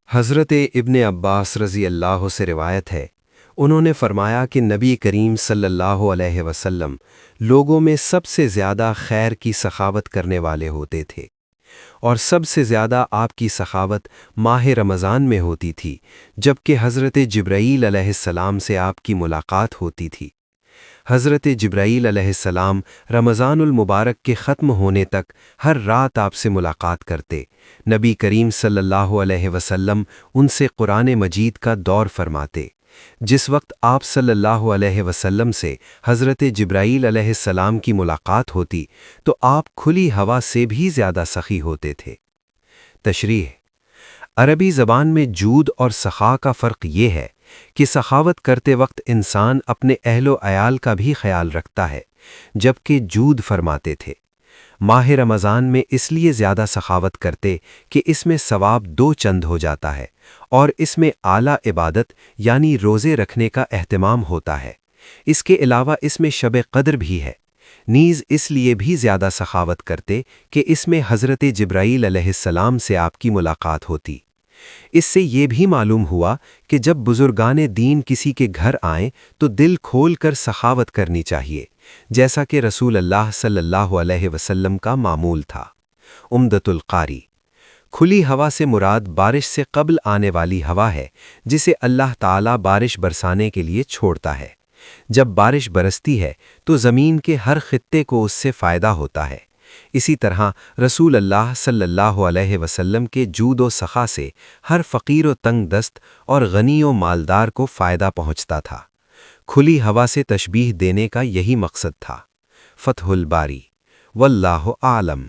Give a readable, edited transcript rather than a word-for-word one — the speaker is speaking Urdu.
حضرت ابن عباس رضی اللہ سے روایت ہے، انہوں نے فرمایا کہ نبی کریم صلی اللہ علیہ وسلم لوگوں میں سب سے زیادہ خیر کی سخاوت کرنے والے ہوتے تھے، اور سب سے زیادہ آپ کی سخاوت ماہ رمضان میں ہوتی تھی، جبکہ حضرت جبرائیل علیہ السلام سے آپ کی ملاقات ہوتی تھی۔ حضرت جبرائیل علیہ السلام رمضان المبارک کے ختم ہونے تک ہر رات آپ سے ملاقات کرتے۔ نبی کریم صلی اللہ علیہ وسلم ان سے قرآن مجید کا دور فرماتے۔ جس وقت آپ صلی اللہ علیہ وسلم سے حضرت جبرائیل علیہ السلام کی ملاقات ہوتی تو آپ کھلی ہوا سے بھی زیادہ سخی ہوتے تھے۔ تشریح: عربی زبان میں جود اور سخا کا فرق یہ ہے کہ سخاوت کرتے وقت انسان اپنے اہل و عیال کا بھی خیال رکھتا ہے، جبکہ جود فرماتے تھے۔ ماہ رمضان میں اس لیے زیادہ سخاوت کرتے کہ اس میں ثواب دو چند ہو جاتا ہے، اور اس میں اعلیٰ عبادت یعنی روزے رکھنے کا اہتمام ہوتا ہے۔ اس کے علاوہ اس میں شب قدر بھی ہے۔ نیز اس لیے بھی زیادہ سخاوت کرتے کہ اس میں حضرت جبرائیل علیہ السلام سے آپ کی ملاقات ہوتی۔ اس سے یہ بھی معلوم ہوا کہ جب بزرگان دین کسی کے گھر آئیں تو دل کھول کر سخاوت کرنی چاہیے، جیسا کہ رسول اللہ صلی اللہ علیہ وسلم کا معمول تھا۔ عمدۃ القاری: کھلی ہوا سے مراد بارش سے قبل آنے والی ہوا ہے، جسے اللہ تعالیٰ بارش برسانے کے لیے چھوڑتا ہے۔ جب بارش برستی ہے تو زمین کے ہر خطے کو اس سے فائدہ ہوتا ہے۔ اسی طرح رسول اللہ صلی اللہ علیہ وسلم کے جود و سخا سے ہر فقیر و تنگ دست اور غنی و مالدار کو فائدہ پہنچتا تھا۔ کھلی ہوا سے تشبیہ دینے کا یہی مقصد تھا۔ فتح الباری۔ واللہ اعلم۔